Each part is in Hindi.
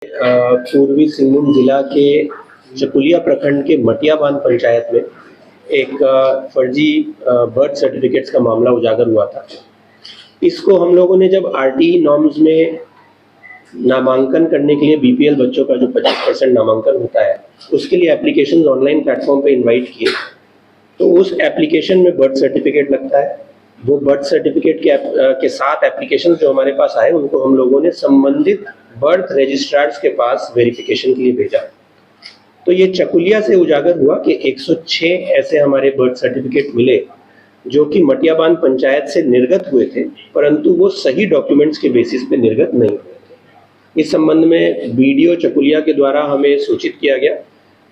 पूर्वी सिंहभूम जिला के चकुलिया प्रखंड के मटियाबांध पंचायत में एक फर्जी बर्थ सर्टिफिकेट्स का मामला उजागर हुआ था। इसको हम लोगों ने जब आरटीई नॉर्म्स में नामांकन करने के लिए बीपीएल बच्चों का जो 25% नामांकन होता है उसके लिए एप्लीकेशन ऑनलाइन प्लेटफॉर्म पे इनवाइट किए, तो उस एप्लीकेशन में बर्थ सर्टिफिकेट लगता है। वो बर्थ सर्टिफिकेट के साथ एप्लीकेशन जो हमारे पास आए उनको हम लोगों ने संबंधित बर्थ रजिस्ट्रार्स के पास वेरिफिकेशन के लिए भेजा। तो ये चकुलिया से उजागर हुआ कि 106 ऐसे हमारे बर्थ सर्टिफिकेट मिले जो कि मटियाबांध पंचायत से निर्गत हुए थे, परंतु वो सही डॉक्यूमेंट्स के बेसिस पे निर्गत नहीं हुए थे। इस संबंध में बीडीओ चकुलिया के द्वारा हमें सूचित किया गया,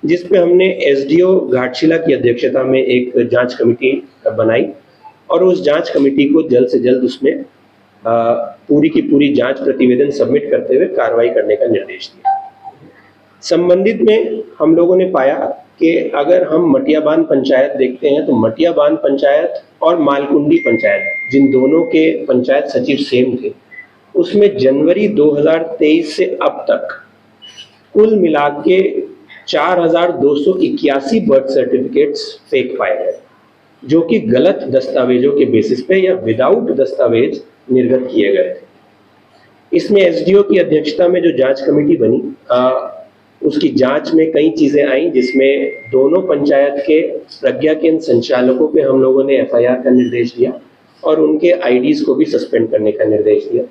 जिसपे हमने एसडीओ घाटशिला की अध्यक्षता में एक जांच कमेटी बनाई और उस जांच कमेटी को जल्द से जल्द उसमें पूरी की पूरी जांच प्रतिवेदन सबमिट करते हुए कार्रवाई करने का निर्देश दिया। संबंधित में हम लोगों ने पाया कि अगर हम मटियाबांध पंचायत देखते हैं तो मटियाबांध पंचायत और मालकुंडी पंचायत, जिन दोनों के पंचायत सचिव सेम थे, उसमें जनवरी 2023 से अब तक कुल मिला के 4281 बर्थ सर्टिफिकेट्स फेक पाए गए, जो कि गलत दस्तावेजों के बेसिस पे या विदाउट दस्तावेज निर्गत किए गए थे। इसमें एसडीओ की अध्यक्षता में जो जांच कमेटी बनी, उसकी जांच में कई चीजें आई, जिसमें दोनों पंचायत के प्रज्ञा केंद्र संचालकों पे हम लोगों ने एफआईआर का निर्देश दिया और उनके आईडीज को भी सस्पेंड करने का निर्देश दिया।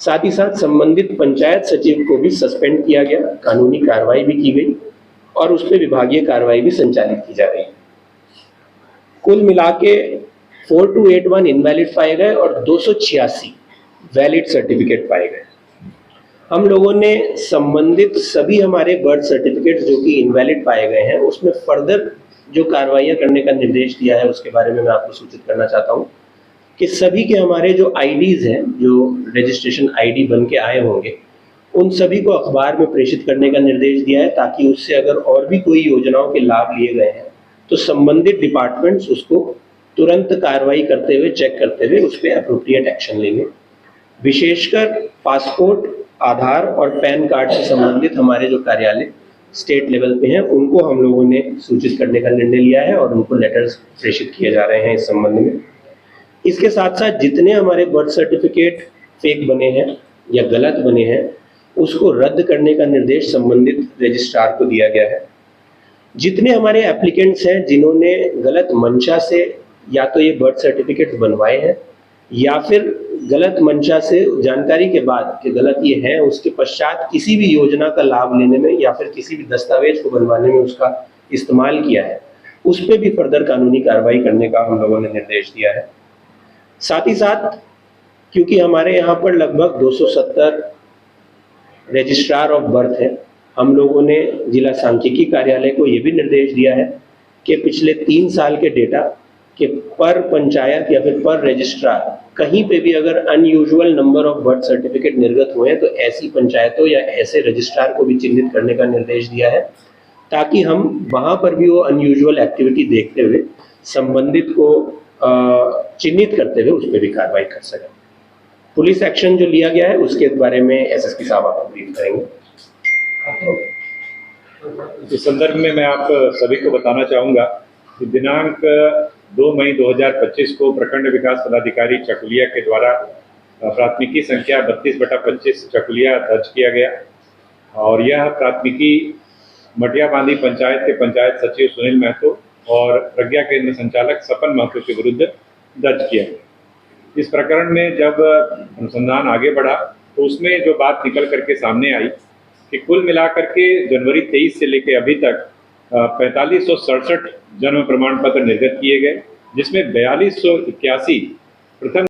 साथ ही साथ संबंधित पंचायत सचिव को भी सस्पेंड किया गया, कानूनी कार्रवाई भी की गई और उस पर विभागीय कार्रवाई भी संचालित की जा रही है। कुल मिला के 4281 इनवैलिड पाए गए और 286 वैलिड सर्टिफिकेट पाए गए। हम लोगों ने संबंधित सभी हमारे बर्थ सर्टिफिकेट्स जो कि इनवैलिड पाए गए हैं उसमें फर्दर जो कार्रवाइयां करने का निर्देश दिया है, उसके बारे में मैं आपको सूचित करना चाहता हूं कि सभी के हमारे जो आईडीज हैं, जो रजिस्ट्रेशन आईडी बन के आए होंगे, उन सभी को अखबार में प्रेषित करने का निर्देश दिया है, ताकि उससे अगर और भी कोई योजनाओं के लाभ लिए गए हैं तो संबंधित डिपार्टमेंट्स उसको तुरंत कार्रवाई करते हुए, चेक करते हुए उस पर अप्रोप्रिएट एक्शन लेंगे। विशेषकर पासपोर्ट, आधार और पैन कार्ड से संबंधित हमारे जो कार्यालय स्टेट लेवल पे हैं, उनको हम लोगों ने सूचित करने का निर्णय लिया है और उनको लेटर्स प्रेषित किए जा रहे हैं इस संबंध में। इसके साथ साथ जितने हमारे बर्थ सर्टिफिकेट फेक बने हैं या गलत बने हैं, उसको रद्द करने का निर्देश संबंधित रजिस्ट्रार को दिया गया है। जितने हमारे एप्लीकेंट्स हैं जिन्होंने गलत मंशा से या तो ये बर्थ सर्टिफिकेट बनवाए हैं या फिर गलत मंशा से जानकारी के बाद कि गलत ये है, उसके पश्चात किसी भी योजना का लाभ लेने में या फिर किसी भी दस्तावेज को बनवाने में उसका इस्तेमाल किया है, उस पर भी फर्दर कानूनी कार्रवाई करने का हम लोगों ने निर्देश दिया है। साथ ही साथ क्योंकि हमारे यहाँ पर लगभग 270 रजिस्ट्रार ऑफ बर्थ है, हम लोगों ने जिला सांख्यिकी कार्यालय को ये भी निर्देश दिया है कि पिछले 3 साल के डेटा कि पर पंचायत या फिर पर रजिस्ट्रार कहीं पे भी अगर unusual number of birth certificate निर्गत हुए हैं तो ऐसी पंचायतों या ऐसे रजिस्ट्रार को भी चिन्हित करने का निर्देश दिया है, ताकि हम वहां पर भी वो अनयूजुअल एक्टिविटी देखते हुए संबंधित को चिन्हित करते हुए उस पर भी कार्रवाई कर सकें। पुलिस एक्शन जो लिया गया है उसके बारे में एसएसपी साहब आपको ब्रीफ करेंगे। इस संदर्भ में मैं आप सभी को बताना चाहूँगा कि दिनांक 2 मई 2025 को प्रखंड विकास पदाधिकारी चकुलिया के द्वारा प्राथमिकी संख्या 32/25 चकुलिया दर्ज किया गया और यह प्राथमिकी मटियाबांधी पंचायत के पंचायत सचिव सुनील महतो और प्रज्ञा केंद्र संचालक सपन महतो के विरुद्ध दर्ज किया गया। इस प्रकरण में जब अनुसंधान आगे बढ़ा तो उसमें जो बात निकल करके सामने आई कि कुल मिलाकर के जनवरी 23 से लेकर अभी तक 4567 जन्म प्रमाण पत्र निर्गत किए गए, जिसमें 4281 प्रथम